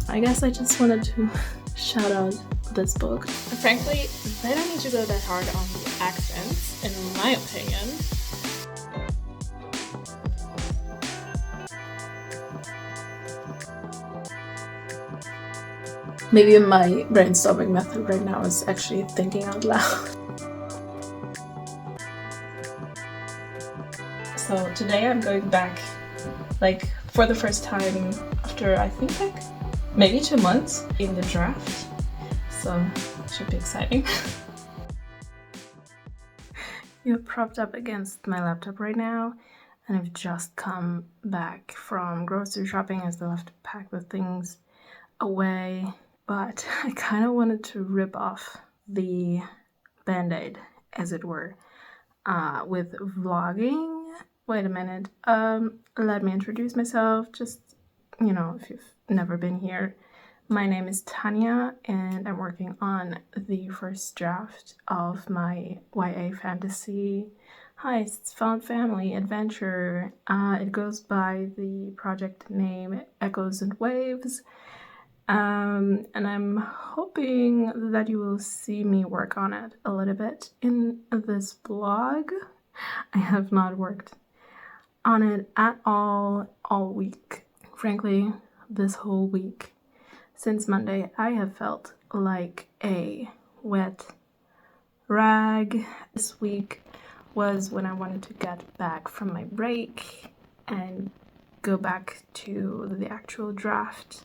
I guess I just wanted to shout out this book. Frankly, they don't need to go that hard on the accents, in my opinion. Maybe my brainstorming method right now is actually thinking out loud. So today I'm going back, like, for the first time after, I think, like, maybe 2 months in the draft. So it should be exciting. You're propped up against my laptop right now, and I've just come back from grocery shopping as I left to pack the things away. But I kind of wanted to rip off the band-aid, as it were, with vlogging. Wait a minute. Let me introduce myself. Just, you know, if you've never been here. My name is Tanya, and I'm working on the first draft of my YA fantasy heists, found family, adventure. It goes by the project name Echoes and Waves. And I'm hoping that you will see me work on it a little bit in this blog. I have not worked on it at all week. Frankly, this whole week, since Monday, I have felt like a wet rag. This week was when I wanted to get back from my break and go back to the actual draft.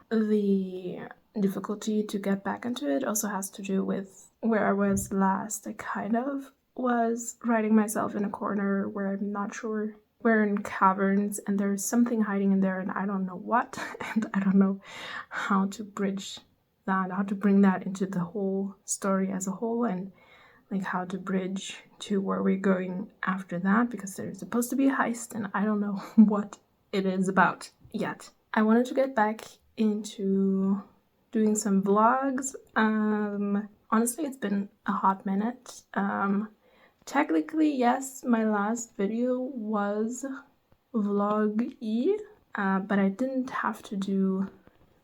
The difficulty to get back into it also has to do with where I was last. I kind of was writing myself in a corner where I'm not sure. We're in caverns and there's something hiding in there and I don't know what, and I don't know how to bridge that, how to bring that into the whole story as a whole, and like how to bridge to where we're going after that, because there's supposed to be a heist and I don't know what it is about yet. I wanted to get back into doing some vlogs. Honestly, it's been a hot minute. Technically, yes, my last video was vlog-y, but I didn't have to do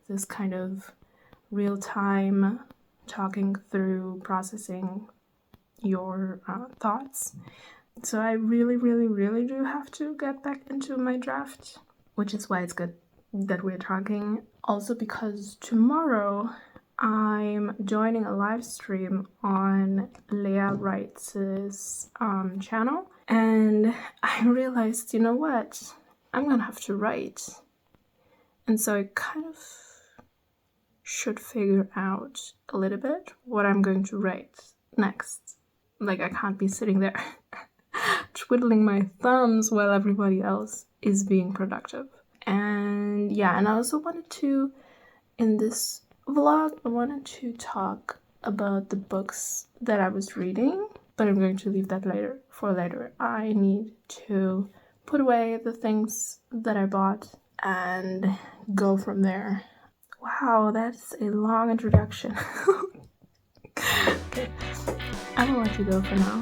this kind of real-time talking through, processing your thoughts. So I really do have to get back into my draft, which is why it's good that we're talking. Also because tomorrow I'm joining a live stream on Leah Wrights' channel, and I realized, you know what, I'm gonna have to write, and so I kind of should figure out a little bit what I'm going to write next. Like, I can't be sitting there twiddling my thumbs while everybody else is being productive. And yeah, and I also wanted to, in this vlog, I wanted to talk about the books that I was reading, but I'm going to leave that for later. I need to put away the things that I bought and go from there. Wow, that's a long introduction. Okay, I will let you go for now.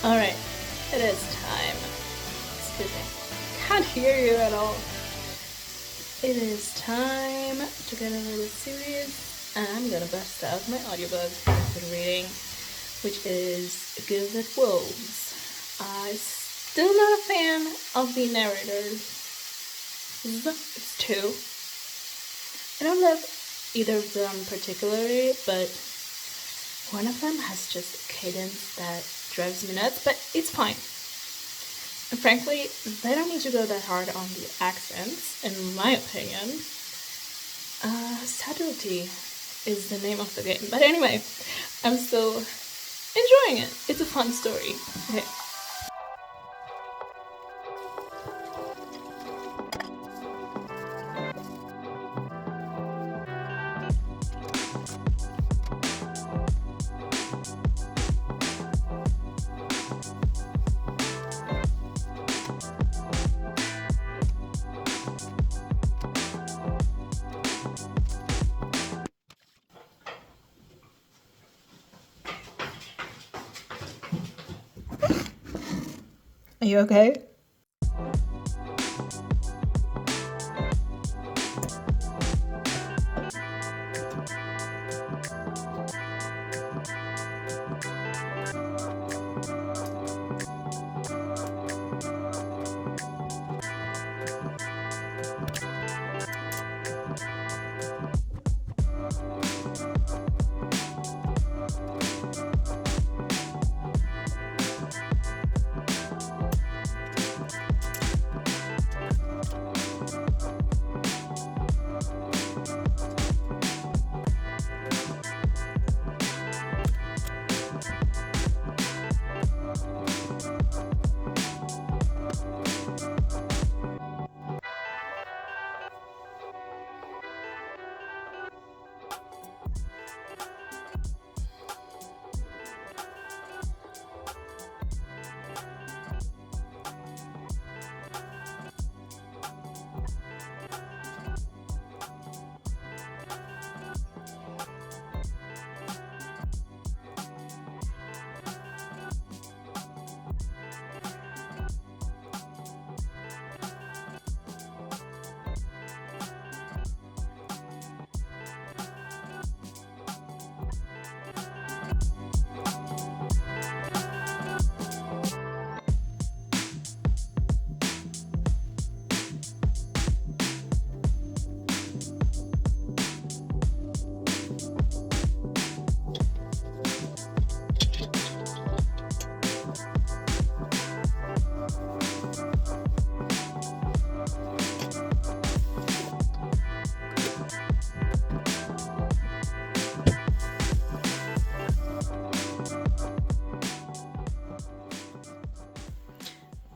Alright, it is time. Excuse me. Can't hear you at all. It is time to get a little serious. I'm gonna bust out my audiobook I've been reading, which is Gilded Wolves. I'm still not a fan of the narrators. It's two. I don't love either of them particularly, but one of them has just a cadence that drives me nuts, but it's fine. And frankly, they don't need to go that hard on the accents, in my opinion. Subtlety is the name of the game. But anyway, I'm still enjoying it. It's a fun story. Okay. Are you okay?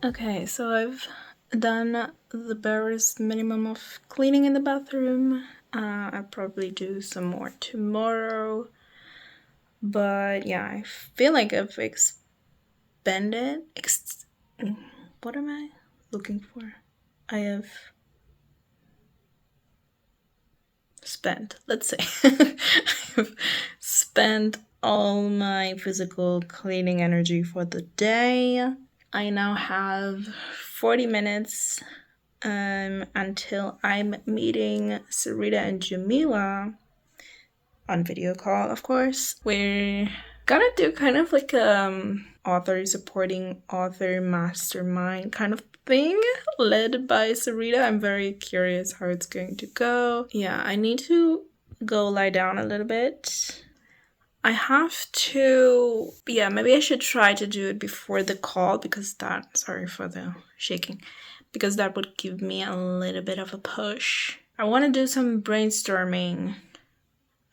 Okay, so I've done the barest minimum of cleaning in the bathroom. I'll probably do some more tomorrow. But yeah, I feel like I've expended... what am I looking for? I have spent, let's say. I've spent all my physical cleaning energy for the day. I now have 40 minutes until I'm meeting Sarita and Jamila on video call, of course. We're gonna do kind of like author supporting author mastermind kind of thing led by Sarita. I'm very curious how it's going to go. Yeah, I need to go lie down a little bit. I have to, yeah, maybe I should try to do it before the call because that, sorry for the shaking, because that would give me a little bit of a push. I want to do some brainstorming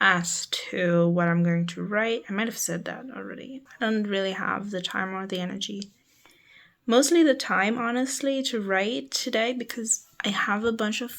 as to what I'm going to write. I might have said that already. I don't really have the time or the energy. Mostly the time, honestly, to write today because I have a bunch of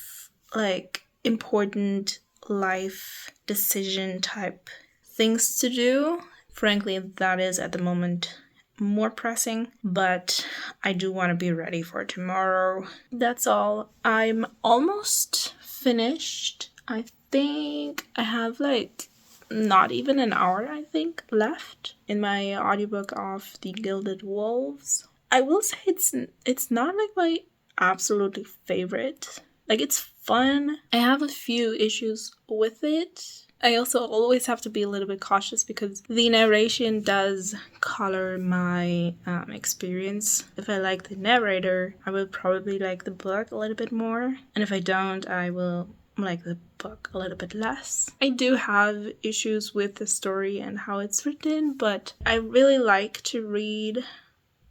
like important life decision type things to do. Frankly, that is at the moment more pressing, but I do want to be ready for tomorrow. That's all. I'm almost finished. I think I have like not even an hour, I think, left in my audiobook of The Gilded Wolves. I will say it's not like my absolutely favorite. Like, it's fun. I have a few issues with it. I also always have to be a little bit cautious because the narration does color my experience. If I like the narrator, I will probably like the book a little bit more. And if I don't, I will like the book a little bit less. I do have issues with the story and how it's written, but I really like to read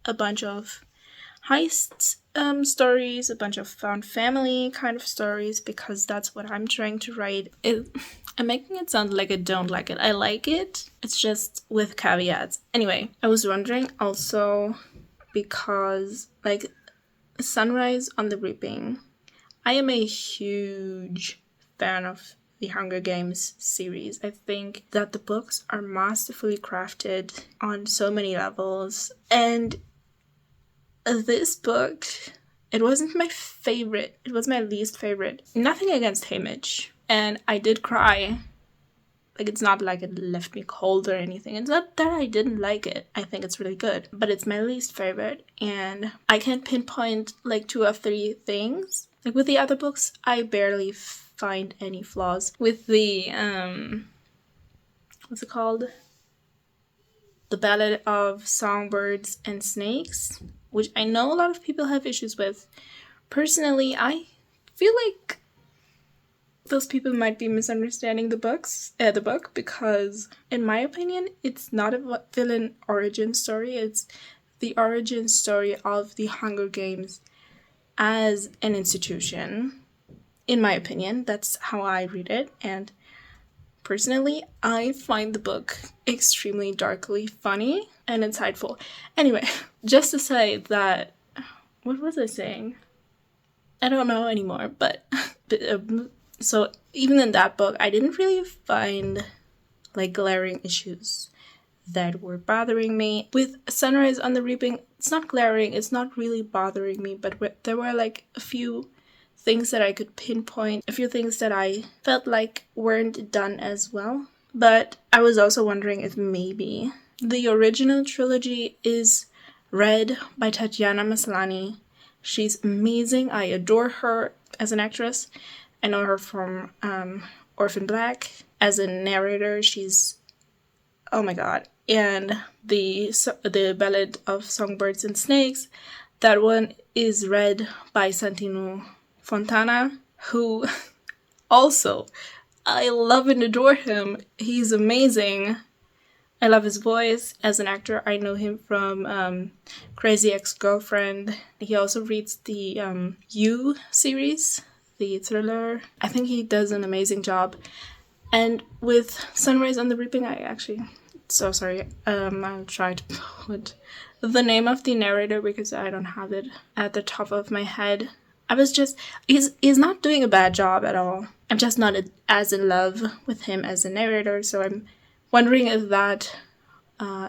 a bunch of heist stories, a bunch of found family kind of stories, because that's what I'm trying to write. I'm making it sound like I don't like it. I like it. It's just with caveats. Anyway, I was wondering also, because like Sunrise on the Reaping, I am a huge fan of the Hunger Games series. I think that the books are masterfully crafted on so many levels, and this book, it wasn't my favorite. It was my least favorite. Nothing against Haymitch. And I did cry. Like, it's not like it left me cold or anything. It's not that I didn't like it. I think it's really good. But it's my least favorite. And I can't pinpoint like 2 or 3 things. Like with the other books, I barely find any flaws. With the, what's it called? The Ballad of Songbirds and Snakes, which I know a lot of people have issues with. Personally, I feel like those people might be misunderstanding the book, because in my opinion, it's not a villain origin story. It's the origin story of the Hunger Games as an institution. In my opinion, that's how I read it. And personally, I find the book extremely darkly funny and insightful. Anyway, just to say that, what was I saying? I don't know anymore, but so even in that book, I didn't really find like glaring issues that were bothering me. With Sunrise on the Reaping, it's not glaring, it's not really bothering me, but there were like a few things that I could pinpoint, a few things that I felt like weren't done as well. But I was also wondering if maybe the original trilogy is read by Tatiana Maslany. She's amazing. I adore her as an actress. I know her from Orphan Black. As a narrator, she's, oh my god. And the Ballad of Songbirds and Snakes, that one is read by Santino Fontana, who also, I love and adore him. He's amazing. I love his voice. As an actor, I know him from Crazy Ex-Girlfriend. He also reads the You series, the thriller. I think he does an amazing job. And with Sunrise on the Reaping, so sorry, I'll try to put the name of the narrator because I don't have it at the top of my head. He's not doing a bad job at all. I'm just not as in love with him as a narrator, so I'm wondering if that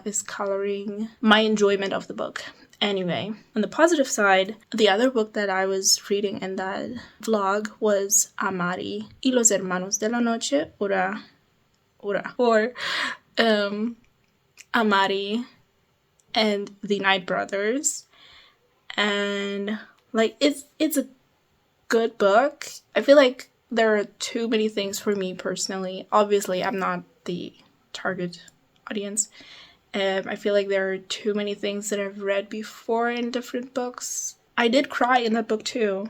is coloring my enjoyment of the book. Anyway, on the positive side, the other book that I was reading in that vlog was Amari y los Hermanos de la Noche, or Amari and the Night Brothers. And like, it's a good book. I feel like there are too many things for me personally. Obviously, I'm not the target audience. I feel like there are too many things that I've read before in different books. I did cry in that book too.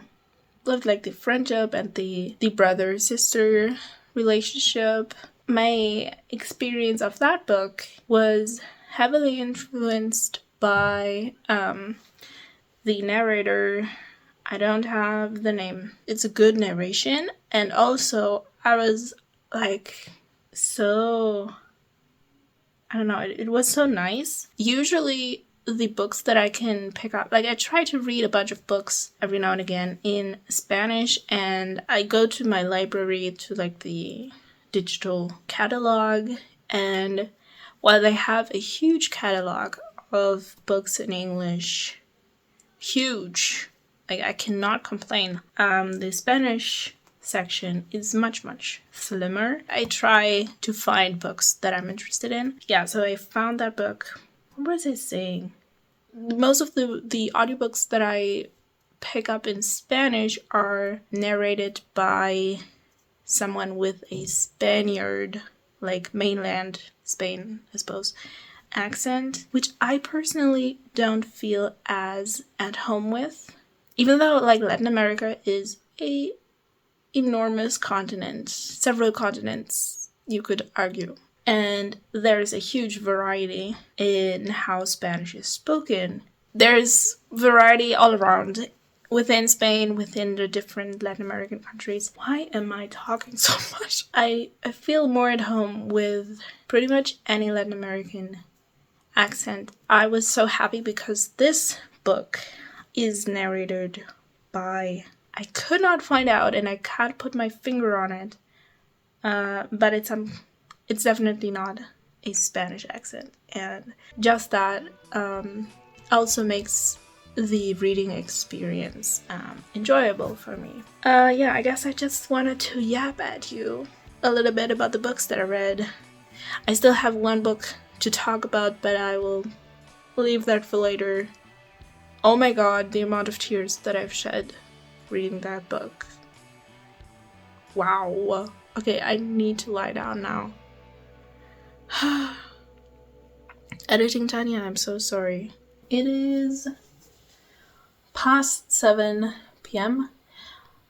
Loved like the friendship and the brother-sister relationship. My experience of that book was heavily influenced by the narrator. I don't have the name. It's a good narration, and also I was like I don't know, it was so nice. Usually the books that I can pick up, like I try to read a bunch of books every now and again in Spanish, and I go to my library to like the digital catalog, and while they have a huge catalog of books in English, huge, like I cannot complain, the Spanish section is much slimmer. I try to find books that I'm interested in. Yeah, so I found that book. What was I saying? Most of the audiobooks that I pick up in Spanish are narrated by someone with a Spaniard, like mainland Spain, I suppose, accent, which I personally don't feel as at home with. Even though like Latin America is a enormous continent, several continents, you could argue. And there's a huge variety in how Spanish is spoken. There's variety all around within Spain, within the different Latin American countries. Why am I talking so much? I feel more at home with pretty much any Latin American accent. I was so happy because this book is narrated by, I could not find out and I can't put my finger on it, but it's definitely not a Spanish accent, and just that also makes the reading experience enjoyable for me. Yeah, I guess I just wanted to yap at you a little bit about the books that I read. I still have one book to talk about, but I will leave that for later. Oh my god, the amount of tears that I've shed reading that book. Wow. Okay, I need to lie down now. Editing Tanya, I'm so sorry. It is past 7 p.m.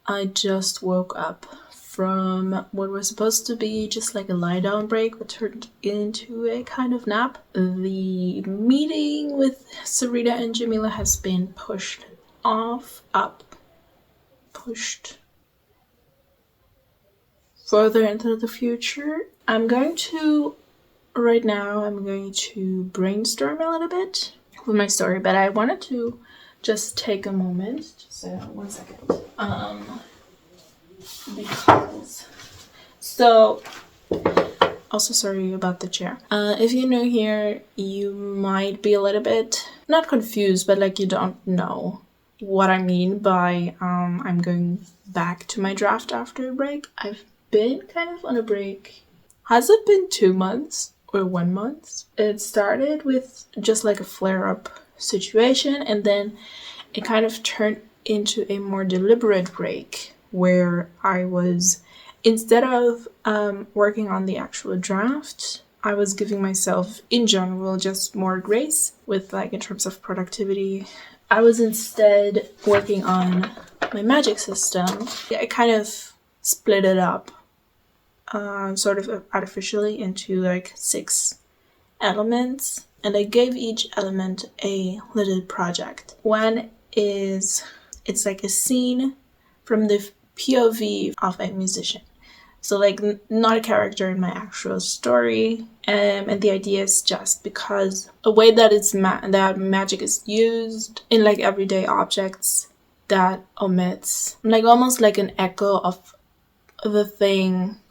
I just woke up from what was supposed to be just like a lie down break, but turned into a kind of nap. The meeting with Sarita and Jamila has been pushed further into the future. Right now I'm going to brainstorm a little bit with my story, but I wanted to just take a moment, just 1 second, because, so, also sorry about the chair. If you're new here, you might be a little bit, not confused, but like you don't know what I mean by I'm going back to my draft after a break. I've been kind of on a break. Has it been 2 months or 1 month? It started with just like a flare-up situation, and then it kind of turned into a more deliberate break where I was, instead of working on the actual draft, I was giving myself in general just more grace with like in terms of productivity. I was instead working on my magic system. I kind of split it up sort of artificially into like 6 elements, and I gave each element a little project. One is, it's like a scene from the POV of a musician. So like not a character in my actual story. And the idea is just because a way that that magic is used in like everyday objects that omits like almost like an echo of the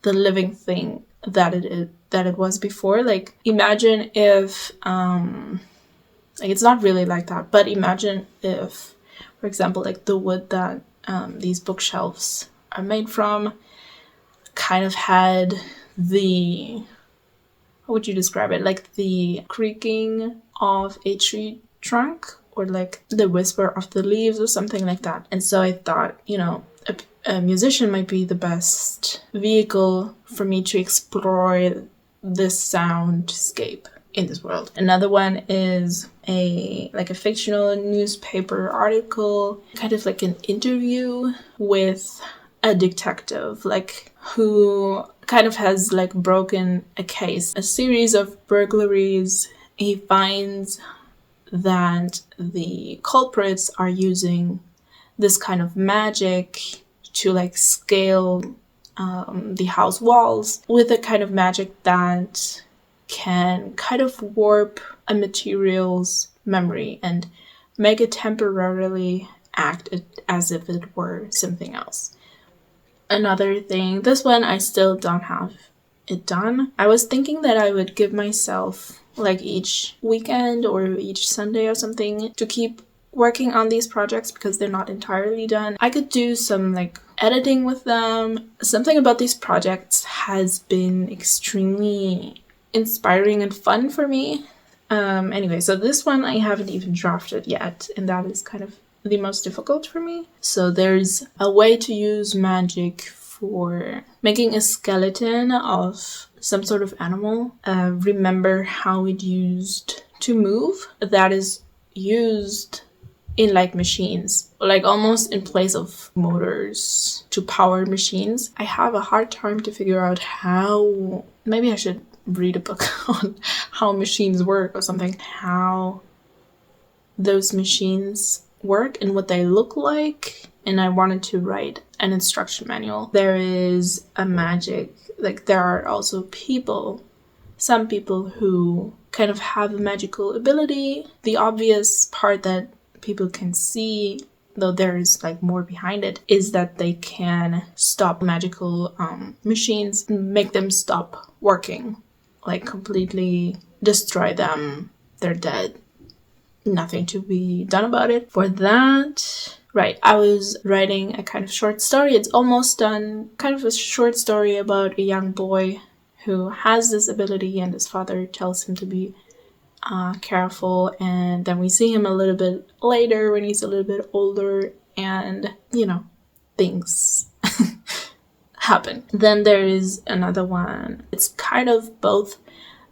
living thing that it was before. Like imagine if like it's not really like that, but imagine if, for example, like the wood that these bookshelves are made from kind of had the, how would you describe it? Like the creaking of a tree trunk, or like the whisper of the leaves or something like that. And so I thought, a musician might be the best vehicle for me to explore this soundscape in this world. Another one is a fictional newspaper article, kind of like an interview with a detective, like who kind of has like broken a case, a series of burglaries. He finds that the culprits are using this kind of magic to like scale the house walls with a kind of magic that can kind of warp a material's memory and make it temporarily act as if it were something else. Another thing, this one I still don't have it done. I was thinking that I would give myself like each weekend or each Sunday or something to keep working on these projects because they're not entirely done. I could do some like editing with them. Something about these projects has been extremely inspiring and fun for me. Anyway, so this one I haven't even drafted yet, and that is kind of the most difficult for me. So there's a way to use magic for making a skeleton of some sort of animal. Remember how it used to move? That is used in like machines, like almost in place of motors to power machines. I have a hard time to figure out how. Maybe I should read a book on how machines work or something, how those machines work and what they look like. And I wanted to write an instruction manual. There is a magic, like there are also some people who kind of have a magical ability. The obvious part that people can see, though there is like more behind it, is that they can stop magical machines, make them stop working, like completely destroy them. They're dead. Nothing to be done about it. For that, right, I was writing a kind of short story. It's almost done. Kind of a short story about a young boy who has this ability and his father tells him to be careful, and then we see him a little bit later when he's a little bit older, and things happen. Then there is another one. It's kind of both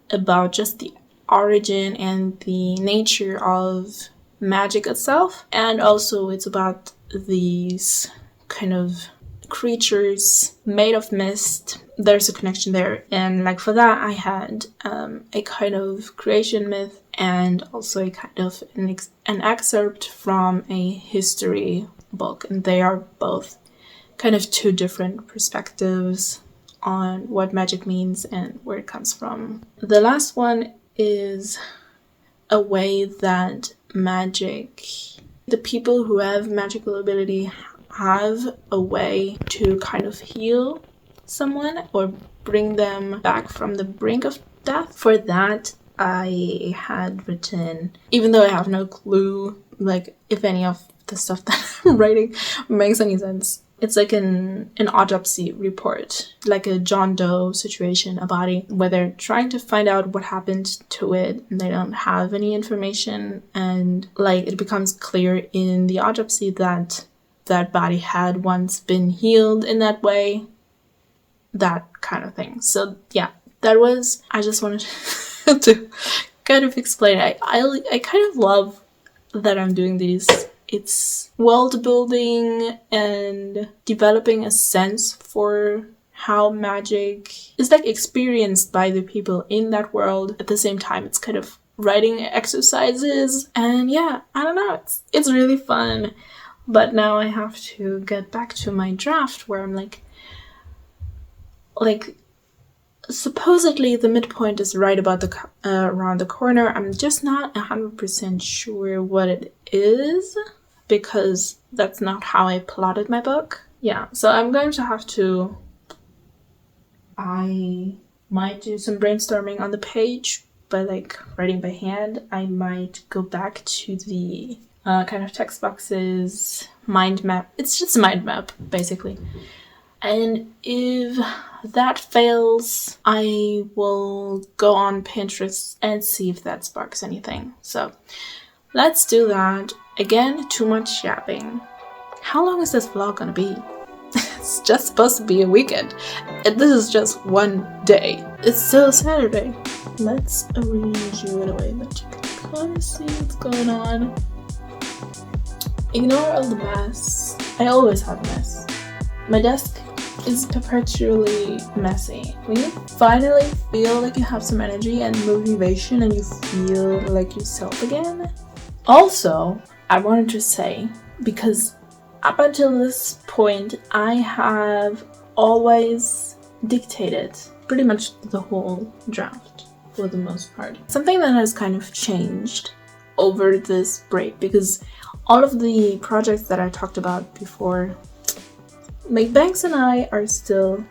about just the origin and the nature of magic itself, and also it's about these kind of creatures made of mist. There's a connection there, and like for that I had a kind of creation myth and also a kind of an excerpt from a history book, and they are both kind of two different perspectives on what magic means and where it comes from. The last one is a way that the people who have magical ability have a way to kind of heal someone or bring them back from the brink of death. For that, I had written, even though I have no clue, like, if any of the stuff that I'm writing makes any sense, it's like an autopsy report, like a John Doe situation, a body, where they're trying to find out what happened to it, and they don't have any information, and like it becomes clear in the autopsy that that body had once been healed in that way, that kind of thing. So yeah, I just wanted to kind of explain. I kind of love that I'm doing these. It's world building and developing a sense for how magic is like experienced by the people in that world. At the same time, it's kind of writing exercises, and yeah, I don't know, it's really fun. But now I have to get back to my draft where I'm like supposedly the midpoint is right about around the corner. I'm just not 100% sure what it is, because that's not how I plotted my book. Yeah, so I'm going to have to... I might do some brainstorming on the page, but like writing by hand. I might go back to the kind of text boxes, mind map. It's just a mind map, basically. And if that fails, I will go on Pinterest and see if that sparks anything. So let's do that. Again, too much yapping. How long is this vlog gonna be? It's just supposed to be a weekend, and this is just one day. It's still Saturday. Let's arrange you in a way that you can kind of see what's going on. Ignore all the mess. I always have mess. My desk is perpetually messy. When you finally feel like you have some energy and motivation and you feel like yourself again. Also, I wanted to say, because up until this point, I have always dictated pretty much the whole draft for the most part. Something that has kind of changed over this break, because all of the projects that I talked about before, like Banks and I are still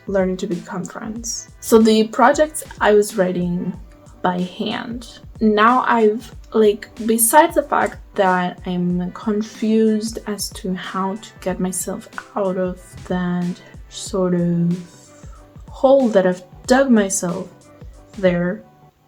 learning to become friends. So the projects I was writing by hand, now I've like, besides the fact that I'm confused as to how to get myself out of that sort of hole that I've dug myself there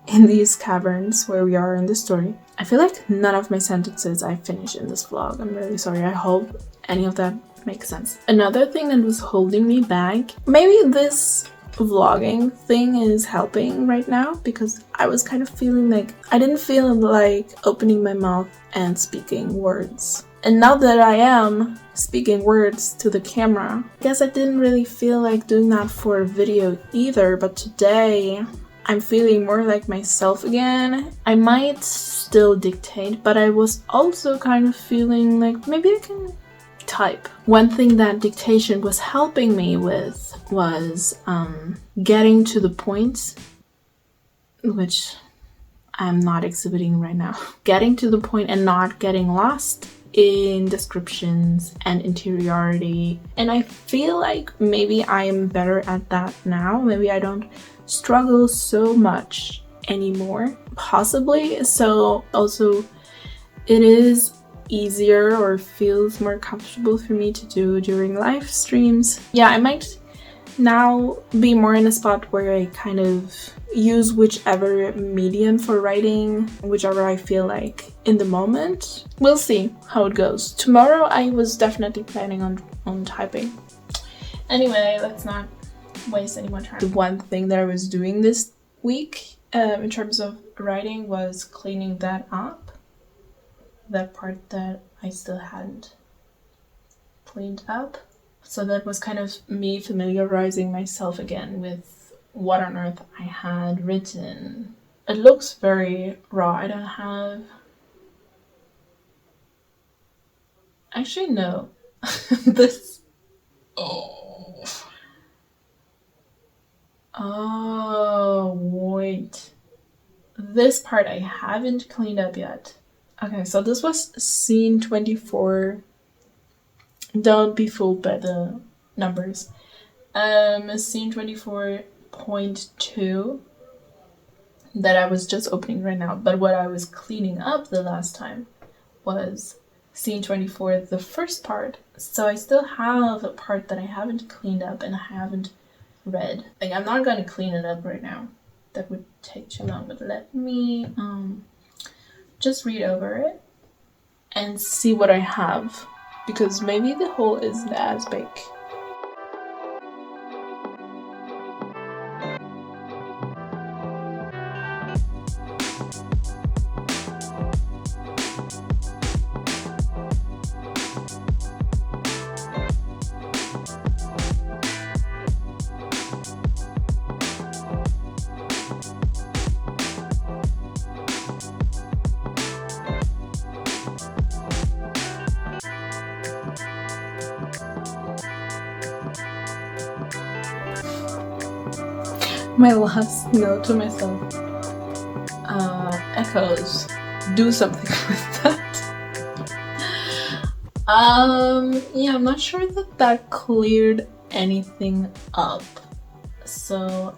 in these caverns where we are in the story, I feel like none of my sentences I finish in this vlog. I'm really sorry. I hope any of that makes sense. Another thing that was holding me back, maybe this vlogging thing is helping right now, because I was kind of feeling like I didn't feel like opening my mouth and speaking words. And now that I am speaking words to the camera, I guess I didn't really feel like doing that for a video either, but today I'm feeling more like myself again. I might still dictate, but I was also kind of feeling like maybe I can type. One thing that dictation was helping me with was getting to the point, which I'm not exhibiting right now. Getting to the point and not getting lost in descriptions and interiority. And I feel like maybe I'm better at that now. Maybe I don't struggle so much anymore, possibly. So also it is easier or feels more comfortable for me to do during live streams. Yeah, I might now be more in a spot where I kind of use whichever medium for writing, whichever I feel like in the moment. We'll see how it goes. Tomorrow I was definitely planning on typing. Anyway, let's not waste any more time. The one thing that I was doing this week in terms of writing was cleaning that up. That part that I still hadn't cleaned up. So that was kind of me familiarizing myself again with what on earth I had written. It looks very raw. I don't have... Actually, no. This... Oh, wait. This part I haven't cleaned up yet. Okay, so this was scene 24. Don't be fooled by the numbers. Scene 24.2 that I was just opening right now. But what I was cleaning up the last time was scene 24, the first part. So I still have a part that I haven't cleaned up and I haven't read. Like, I'm not going to clean it up right now. That would take too long. But let me just read over it and see what I have, because maybe the hole isn't as big. My last note to myself, echoes, do something with that. Yeah, I'm not sure that cleared anything up. So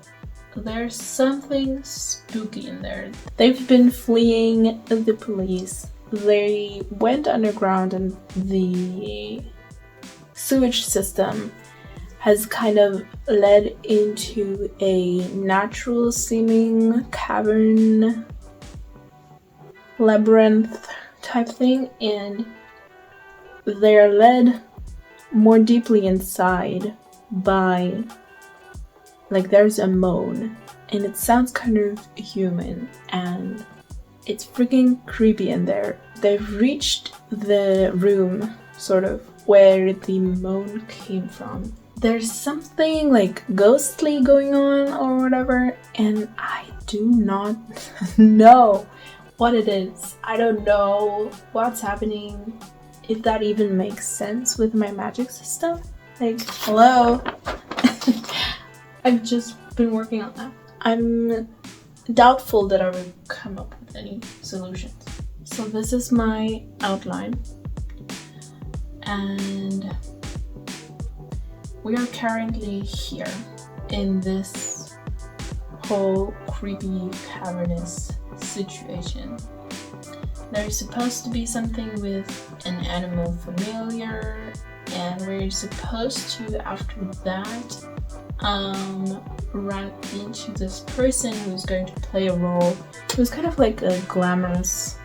there's something spooky in there. They've been fleeing the police. They went underground and the sewage system has kind of led into a natural seeming cavern labyrinth type thing, and they're led more deeply inside by, like, there's a moan and it sounds kind of human and it's freaking creepy in there. They've reached the room sort of where the moan came from. There's something like ghostly going on or whatever, and I do not know what it is. I don't know what's happening, if that even makes sense with my magic system. Like, hello? I've just been working on that. I'm doubtful that I will come up with any solutions. So this is my outline, and we are currently here in this whole creepy cavernous situation. there's supposed to be something with an animal familiar, and we're supposed to, after that, run into this person who's going to play a role who's kind of like a glamorous,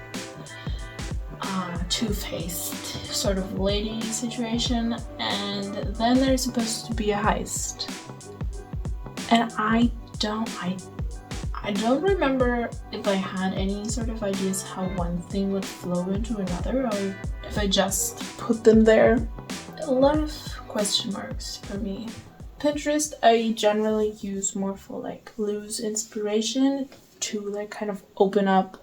two-faced sort of lady situation, and then there's supposed to be a heist. And I don't remember if I had any sort of ideas how one thing would flow into another, or if I just put them there. A lot of question marks for me. Pinterest I generally use more for like loose inspiration to like kind of open up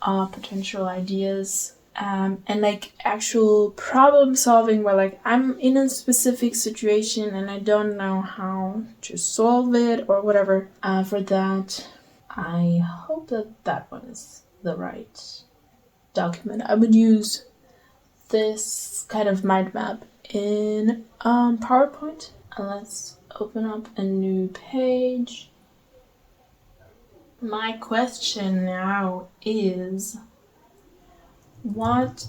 potential ideas, and like actual problem solving where like I'm in a specific situation and I don't know how to solve it or whatever. For that, I hope that one is the right document. I would use this kind of mind map in PowerPoint. Let's open up a new page. My question now is, what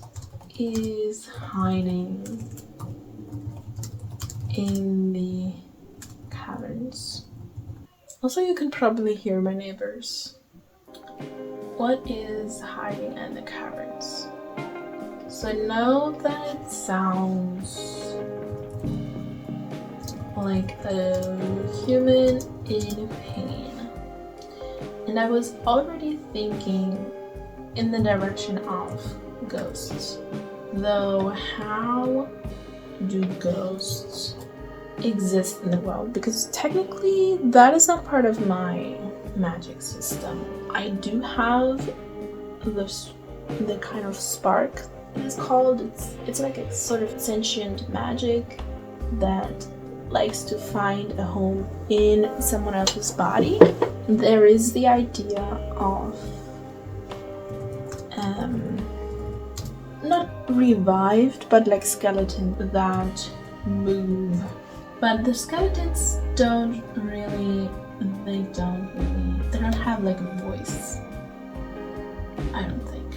is hiding in the caverns? Also, you can probably hear my neighbors. What is hiding in the caverns? So I know that it sounds like a human in pain. And I was already thinking in the direction of ghosts. Though how do ghosts exist in the world? Because technically that is not part of my magic system. I do have the kind of spark it's called. It's like a sort of sentient magic that likes to find a home in someone else's body. There is the idea of not revived, but like skeletons that move. But the skeletons they don't have like a voice, I don't think.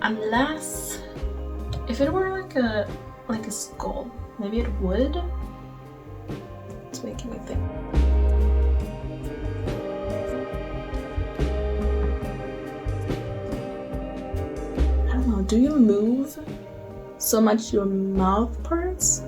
Unless, if it were like a skull, maybe it would. It's making me think. I don't know, do you move so much your mouth parts?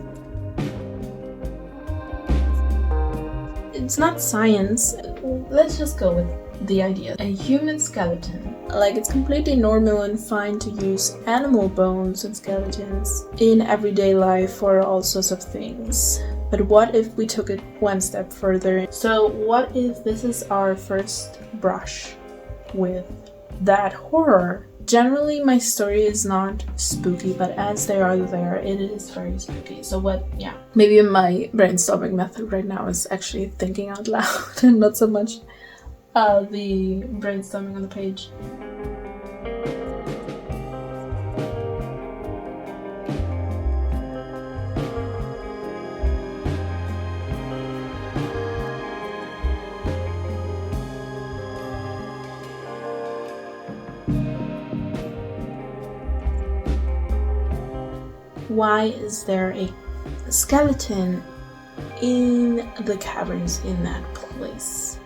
It's not science. Let's just go with the idea. A human skeleton. Like, it's completely normal and fine to use animal bones and skeletons in everyday life for all sorts of things. But what if we took it one step further? So what if this is our first brush with that horror? Generally, my story is not spooky, but as they are there, it is very spooky. So maybe my brainstorming method right now is actually thinking out loud and not so much the brainstorming on the page. Why is there a skeleton in the caverns in that place?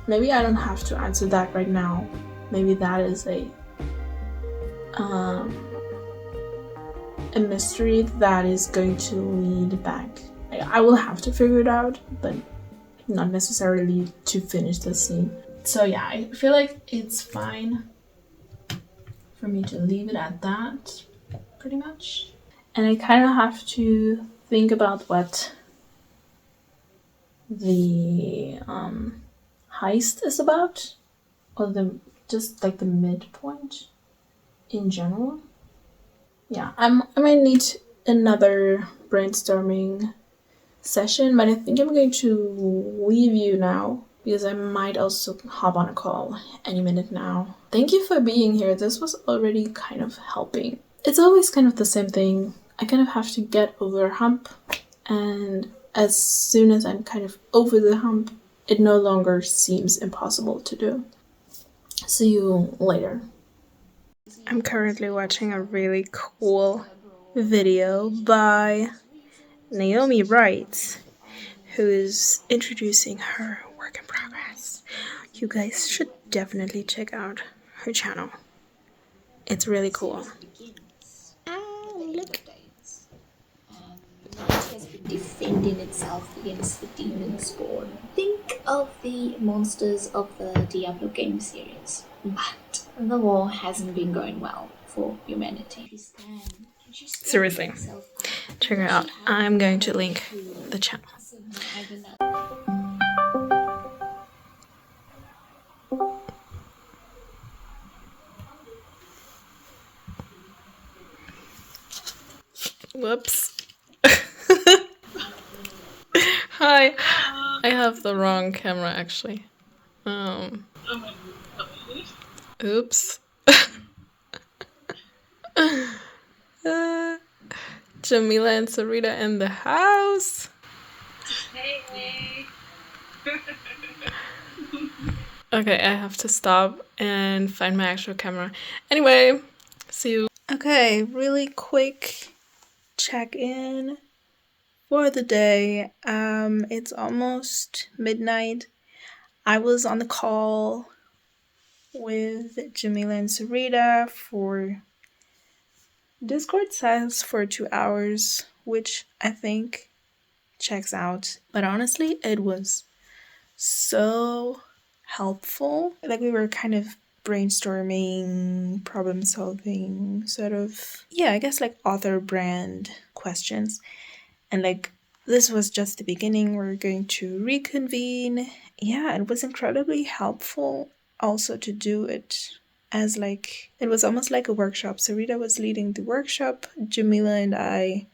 Maybe I don't have to answer that right now. Maybe that is a mystery that is going to lead back. I will have to figure it out, but not necessarily to finish the scene. So yeah, I feel like it's fine for me to leave it at that, pretty much. And I kind of have to think about what the heist is about, or just like the midpoint in general. Yeah, I might need another brainstorming session, but I think I'm going to leave you now because I might also hop on a call any minute now. Thank you for being here. This was already kind of helping. It's always kind of the same thing. I kind of have to get over a hump, and as soon as I'm kind of over the hump, it no longer seems impossible to do. See you later. I'm currently watching a really cool video by Naomi Wright, who is introducing her work in progress. You guys should definitely check out her channel. It's really cool. Look. It has been defending itself against the demon spawn. Think of the monsters of the Diablo game series. But the war hasn't been going well for humanity. Seriously, check her out. I'm going to link the channel. Whoops. Hi. I have the wrong camera actually. Oops. Jamila and Sarita in the house. Hey. Okay, I have to stop and find my actual camera. Anyway, see you. Okay, really quick check-in for the day. It's almost midnight. I was on the call with Jamila and Sarita for Discord says for 2 hours, which I think checks out. But honestly, it was so helpful. Like we were kind of brainstorming, problem solving, sort of, yeah, I guess like author brand questions. And like this was just the beginning. We're going to reconvene. Yeah, it was incredibly helpful also to do it as like, it was almost like a workshop. Sarita was leading the workshop. Jamila and I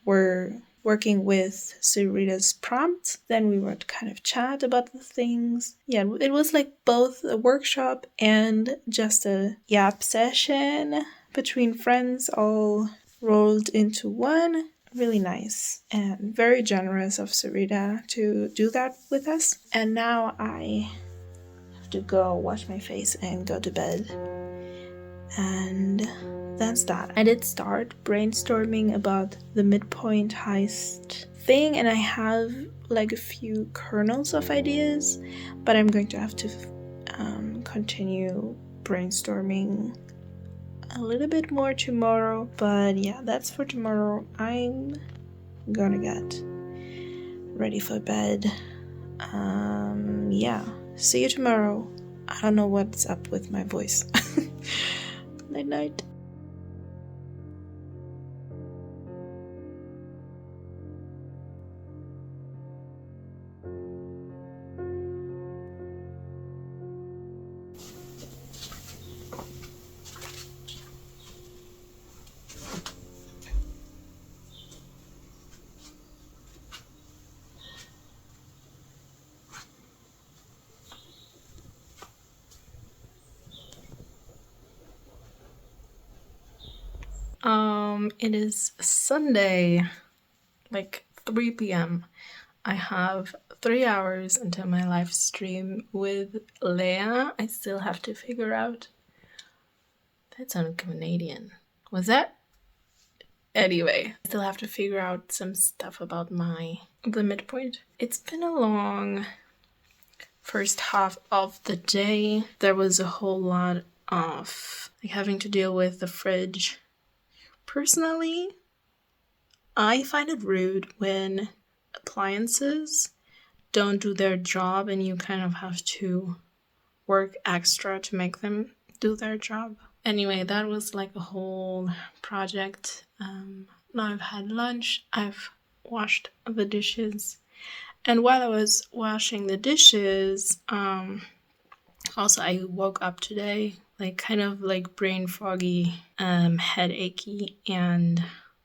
were working with Sarita's prompt. Then we would kind of chat about the things. Yeah, it was like both a workshop and just a yap session between friends all rolled into one. Really nice and very generous of Sarita to do that with us. And now I have to go wash my face and go to bed. And that's that. I did start brainstorming about the midpoint heist thing, and I have like a few kernels of ideas, but I'm going to have to continue brainstorming a little bit more tomorrow. But yeah, that's for tomorrow. I'm gonna get ready for bed. Yeah, see you tomorrow. I don't know what's up with my voice. Night night. It is Sunday, like 3 p.m. I have 3 hours until my live stream with Leia. I still have to figure out. That sounded Canadian. Was that? Anyway, I still have to figure out some stuff about the midpoint. It's been a long first half of the day. There was a whole lot of like having to deal with the fridge. Personally, I find it rude when appliances don't do their job and you kind of have to work extra to make them do their job. Anyway, that was like a whole project. Now I've had lunch, I've washed the dishes, and while I was washing the dishes, also I woke up today like kind of like brain foggy, head achy, and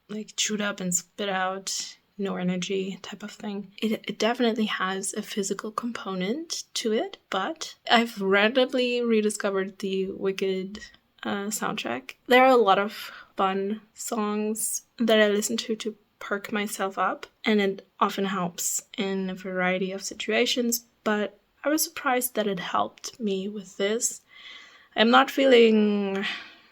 like chewed up and spit out, no energy type of thing. It definitely has a physical component to it, but I've randomly rediscovered the Wicked soundtrack. There are a lot of fun songs that I listen to perk myself up, and it often helps in a variety of situations, but I was surprised that it helped me with this. I'm not feeling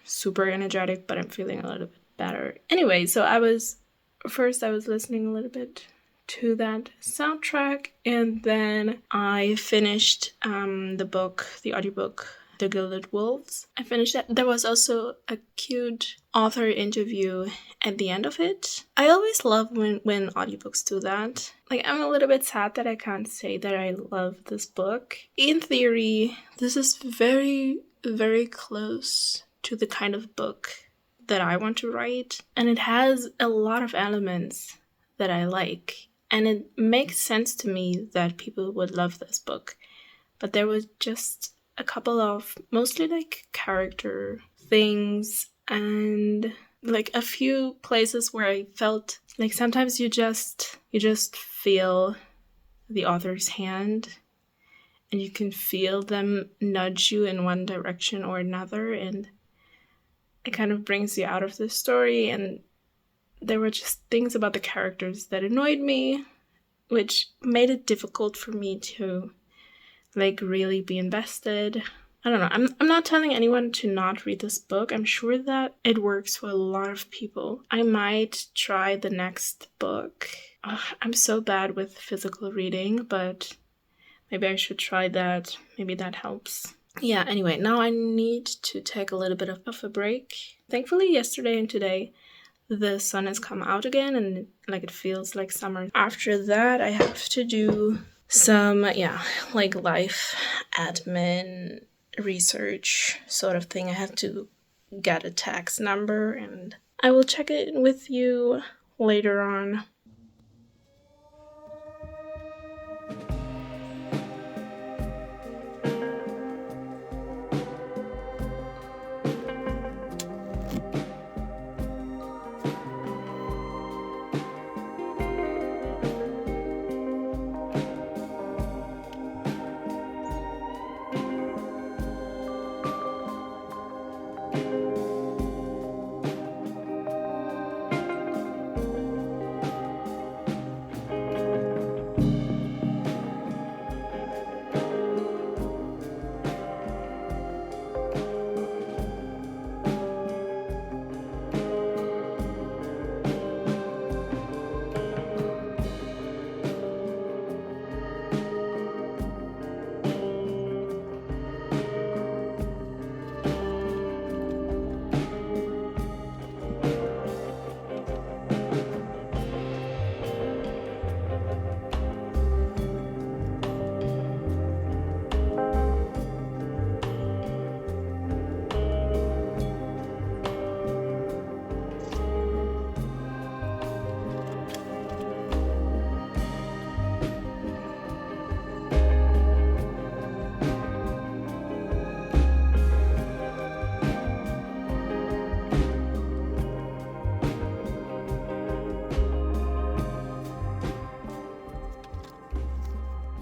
super energetic, but I'm feeling a little bit better. Anyway, so I was listening a little bit to that soundtrack, and then I finished the audiobook, The Gilded Wolves. I finished that. There was also a cute author interview at the end of it. I always love when audiobooks do that. Like, I'm a little bit sad that I can't say that I love this book. In theory, this is very, very close to the kind of book that I want to write, and it has a lot of elements that I like. And it makes sense to me that people would love this book. But there was just a couple of mostly like character things and like a few places where I felt like sometimes you just feel the author's hand and you can feel them nudge you in one direction or another, and it kind of brings you out of the story. And there were just things about the characters that annoyed me, which made it difficult for me to like really be invested. I don't know. I'm not telling anyone to not read this book. I'm sure that it works for a lot of people. I might try the next book. I'm so bad with physical reading, but maybe I should try that. Maybe that helps. Yeah, anyway, now I need to take a little bit of a break. Thankfully, yesterday and today, the sun has come out again, and like it feels like summer. After that, I have to do some, like life admin research sort of thing. I have to get a tax number, and I will check it with you later on.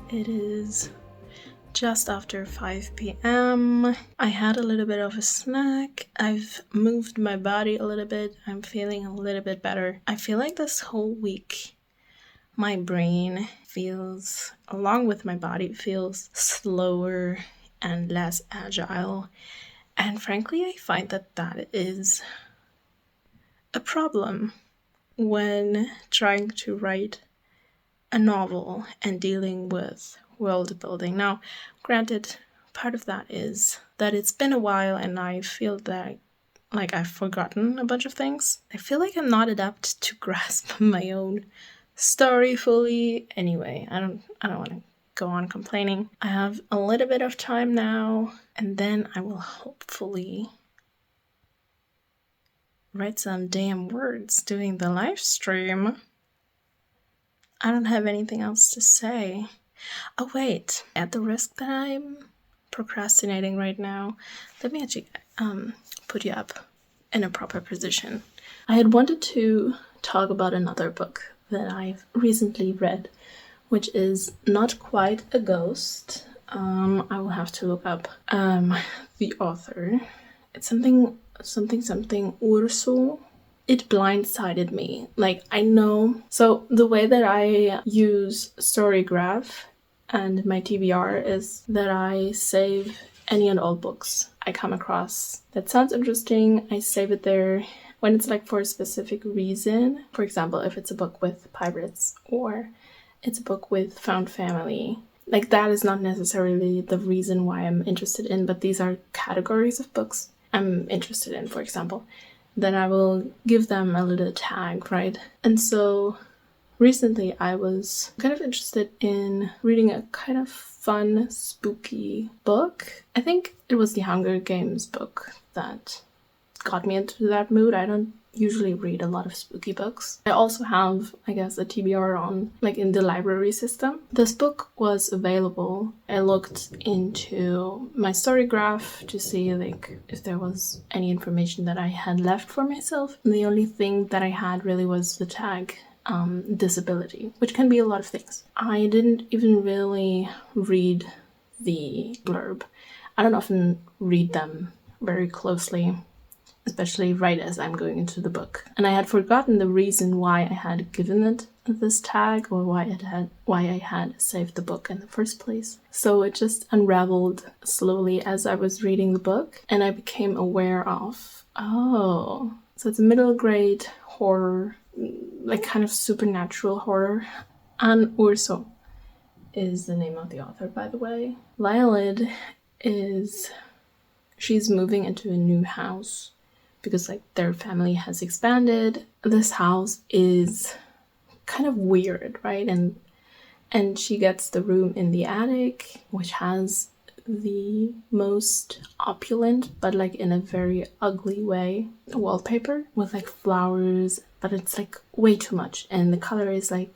It is just after 5 p.m. I had a little bit of a snack. I've moved my body a little bit. I'm feeling a little bit better. I feel like this whole week, my brain feels, along with my body, feels slower and less agile. And frankly, I find that is a problem when trying to write a novel and dealing with world building. Now, granted, part of that is that it's been a while and I feel that like I've forgotten a bunch of things. I feel like I'm not adept to grasp my own story fully. Anyway, I don't want to go on complaining. I have a little bit of time now, and then I will hopefully write some damn words doing the live stream. I don't have anything else to say. Oh wait, at the risk that I'm procrastinating right now, let me actually put you up in a proper position. I had wanted to talk about another book that I've recently read, which is Not Quite a Ghost. I will have to look up the author. It's something Urso. It blindsided me. Like, I know. So the way that I use Storygraph and my TBR is that I save any and all books I come across that sounds interesting, I save it there. When it's like for a specific reason, for example, if it's a book with pirates or it's a book with found family, like that is not necessarily the reason why I'm interested in, but these are categories of books I'm interested in, for example, then I will give them a little tag, right? And so recently I was kind of interested in reading a kind of fun, spooky book. I think it was the Hunger Games book that got me into that mood. I don't usually read a lot of spooky books. I also have, I guess, a TBR on, like, in the library system. This book was available. I looked into my story graph to see, like, if there was any information that I had left for myself. And the only thing that I had really was the tag disability, which can be a lot of things. I didn't even really read the blurb. I don't often read them very closely, especially right as I'm going into the book. And I had forgotten the reason why I had given it this tag, or why I had saved the book in the first place. So it just unraveled slowly as I was reading the book, and I became aware of, oh, so it's a middle grade horror, like kind of supernatural horror. Anne Urso is the name of the author, by the way. Violet she's moving into a new house because, like, their family has expanded. This house is kind of weird, right? And she gets the room in the attic, which has the most opulent, but like in a very ugly way, wallpaper with like flowers, but it's like way too much, and the color is like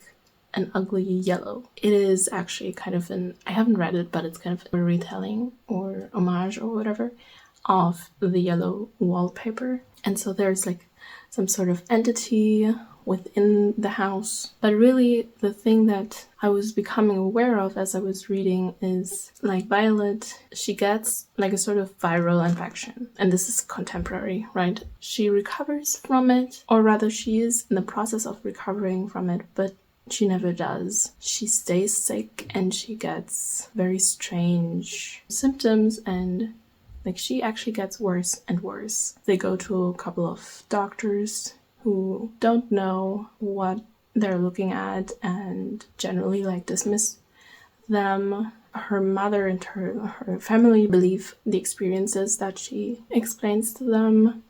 an ugly yellow. It is actually kind of I haven't read it, but it's kind of a retelling or homage or whatever of the yellow wallpaper. And so there's like some sort of entity within the house. But really the thing that I was becoming aware of as I was reading is, like, Violet, she gets like a sort of viral infection. And this is contemporary, right? She recovers from it, or rather she is in the process of recovering from it, but she never does. She stays sick and she gets very strange symptoms, and like she actually gets worse and worse. They go to a couple of doctors who don't know what they're looking at and generally like dismiss them. Her mother and her family believe the experiences that she explains to them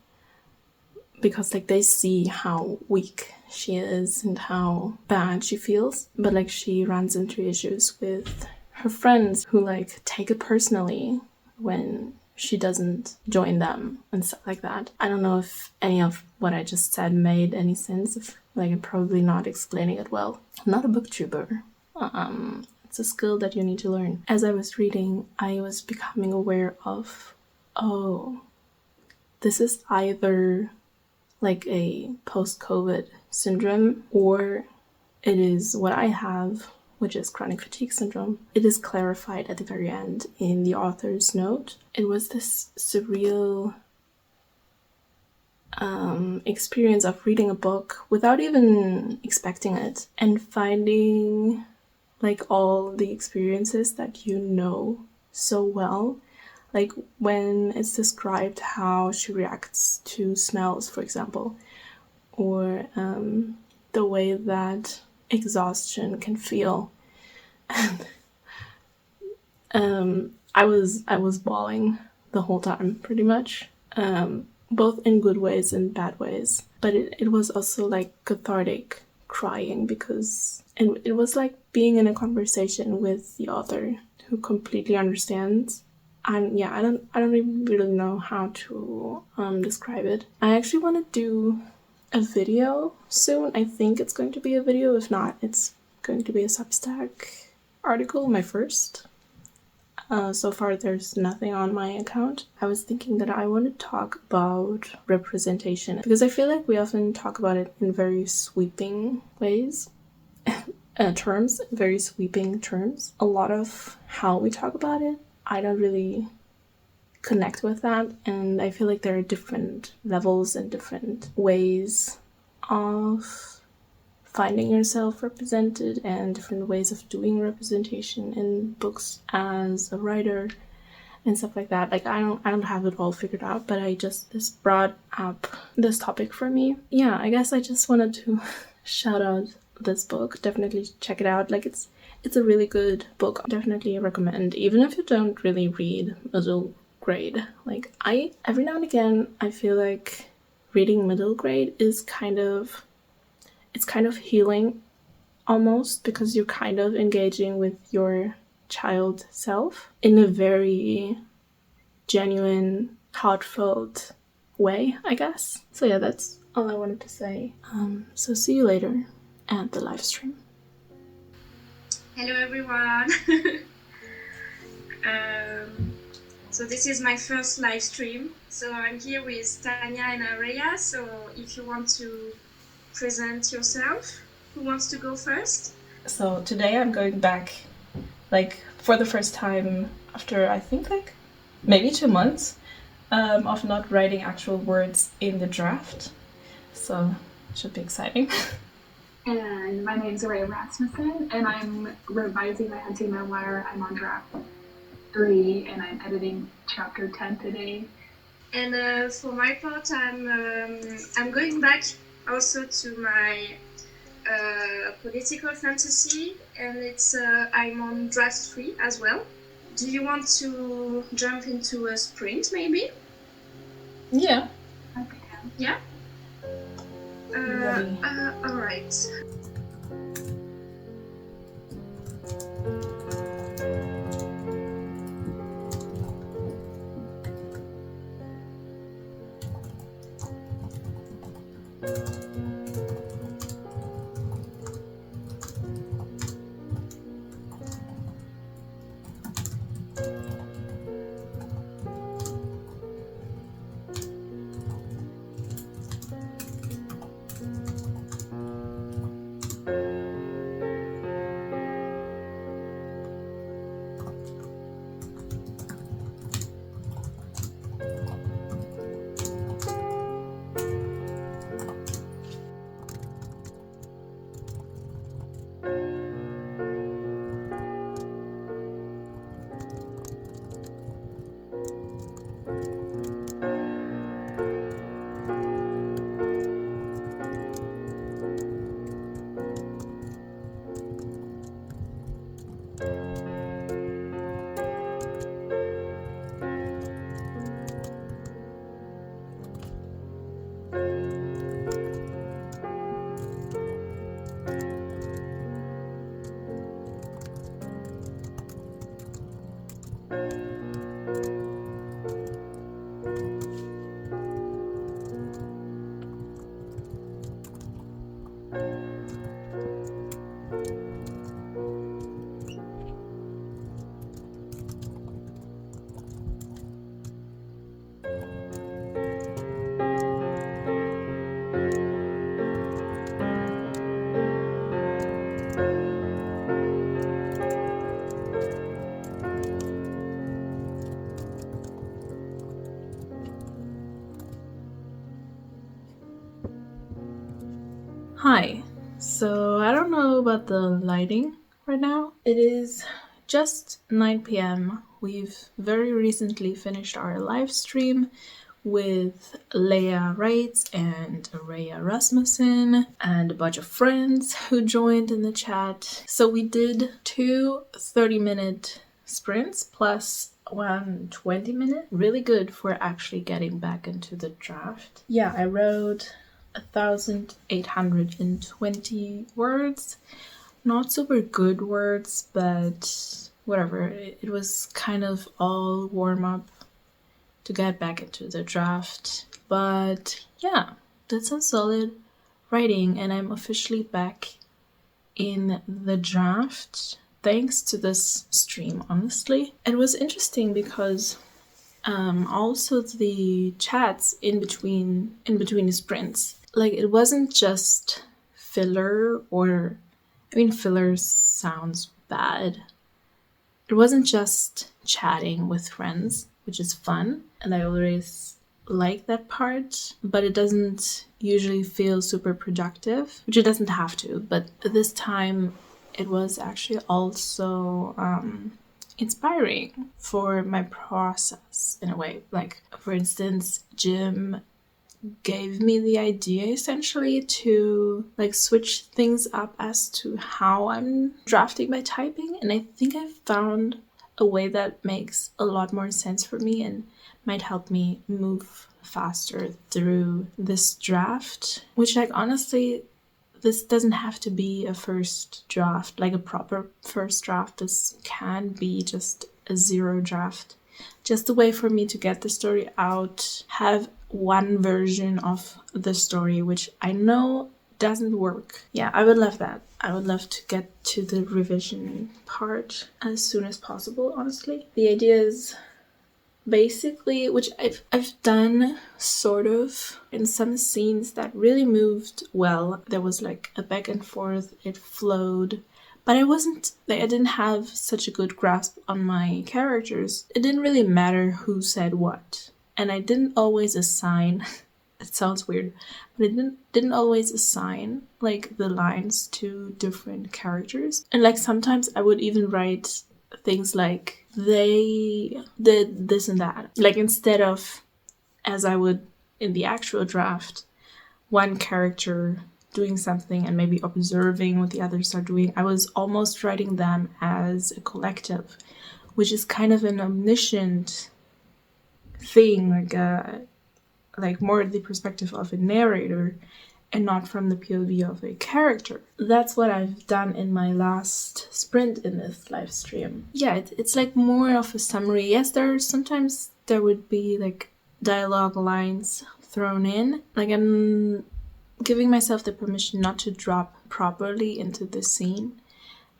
because like they see how weak she is and how bad she feels. But like she runs into issues with her friends who like take it personally when she doesn't join them and stuff like that. I don't know if any of what I just said made any sense. If like I'm probably not explaining it well. I'm not a booktuber. It's a skill that you need to learn. As I was reading, I was becoming aware of, oh, this is either like a post-COVID syndrome, or it is what I have, which is chronic fatigue syndrome. It is clarified at the very end in the author's note. It was this surreal experience of reading a book without even expecting it and finding like all the experiences that you know so well. Like when it's described how she reacts to smells, for example, or the way that exhaustion can feel. And I was bawling the whole time, pretty much, both in good ways and bad ways. But it was also like cathartic crying, because it was like being in a conversation with the author who completely understands. And yeah, I don't even really know how to describe it. I actually want to do a video soon. I think it's going to be a video. If not, it's going to be a Substack article, my first. So far there's nothing on my account. I was thinking that I want to talk about representation, because I feel like we often talk about it in very sweeping ways. Very sweeping terms. A lot of how we talk about it, I don't really connect with that, and I feel like there are different levels and different ways of finding yourself represented and different ways of doing representation in books as a writer. and stuff like that. Like I don't have it all figured out, but this brought up this topic for me. Yeah, I guess I just wanted to shout out this book. Definitely check it out. Like it's a really good book. Definitely recommend, even if you don't really read middle grade. Like every now and again I feel like reading middle grade is kind of healing almost, because you're kind of engaging with your child self in a very genuine, heartfelt way, I guess. So yeah, that's all I wanted to say. So see you later at the live stream. Hello everyone. So this is my first live stream. So I'm here with Tanya and Araya. So if you want to present yourself, who wants to go first? So today I'm going back, like for the first time after I think like maybe 2 months of not writing actual words in the draft. So it should be exciting. And my name's Araya Rasmussen, and I'm revising my hunting memoir. I'm on draft 3, and I'm editing chapter 10 today. And for my part, I'm going back also to my political fantasy, and it's I'm on draft 3 as well. Do you want to jump into a sprint, maybe? Yeah. Okay. Yeah. All right. Hi. So I don't know about the lighting right now. It is just 9 p.m. We've very recently finished our live stream with Leia Wrights and Araya Rasmussen and a bunch of friends who joined in the chat. So we did 2 30-minute sprints plus 1 20-minute. Really good for actually getting back into the draft. Yeah, I wrote 1,820 words. Not super good words, but whatever. It was kind of all warm up to get back into the draft. But yeah, did some solid writing, and I'm officially back in the draft thanks to this stream, honestly. It was interesting because also the chats in between the sprints, like it wasn't just filler, or I mean filler sounds bad. It wasn't just chatting with friends, which is fun, and I always like that part, but it doesn't usually feel super productive, which it doesn't have to, but this time it was actually also inspiring for my process in a way. Like, for instance, Jim gave me the idea essentially to like switch things up as to how I'm drafting my typing, and I think I found a way that makes a lot more sense for me and might help me move faster through this draft, which, like, honestly, this doesn't have to be a first draft, like a proper first draft. This can be just a zero draft, just a way for me to get the story out, have one version of the story, which I know doesn't work. Yeah, I would love that. I would love to get to the revision part as soon as possible, honestly. The idea is basically, which I've done sort of in some scenes that really moved well. There was like a back and forth, it flowed, but I didn't have such a good grasp on my characters. It didn't really matter who said what, and I didn't always assign it sounds weird, but I didn't always assign like the lines to different characters. And like sometimes I would even write things like they did this and that. Like instead of, as I would in the actual draft, one character doing something and maybe observing what the others are doing, I was almost writing them as a collective, which is kind of an omniscient thing, like more the perspective of a narrator and not from the POV of a character. That's what I've done in my last sprint in this live stream. Yeah, it's like more of a summary. Yes, sometimes there would be like dialogue lines thrown in. Like I'm giving myself the permission not to drop properly into the scene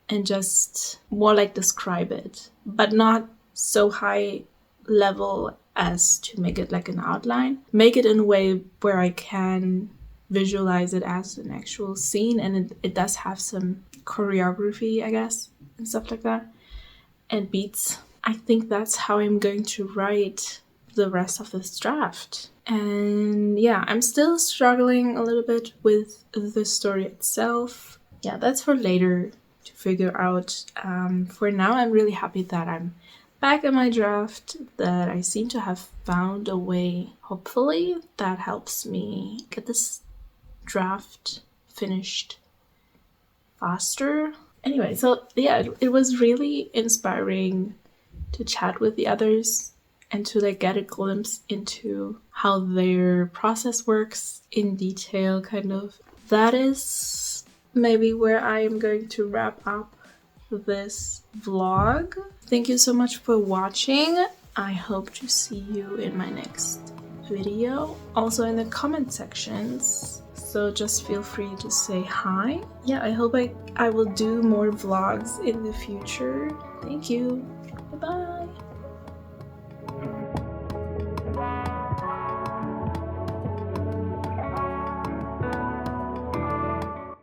and just more like describe it, but not so high level as to make it like an outline. Make it in a way where I can visualize it as an actual scene, and it does have some choreography, I guess, and stuff like that, and beats. I think that's how I'm going to write the rest of this draft. And yeah, I'm still struggling a little bit with the story itself. Yeah, that's for later to figure out. For now, I'm really happy that I'm back in my draft, that I seem to have found a way, hopefully, that helps me get this draft finished faster. Anyway, so yeah, it was really inspiring to chat with the others and to like get a glimpse into how their process works in detail, kind of. That is maybe where I am going to wrap up this vlog. Thank you so much for watching. I hope to see you in my next video, also in the comment sections, so just feel free to say hi. Yeah, I hope I will do more vlogs in the future. Thank you. Bye bye.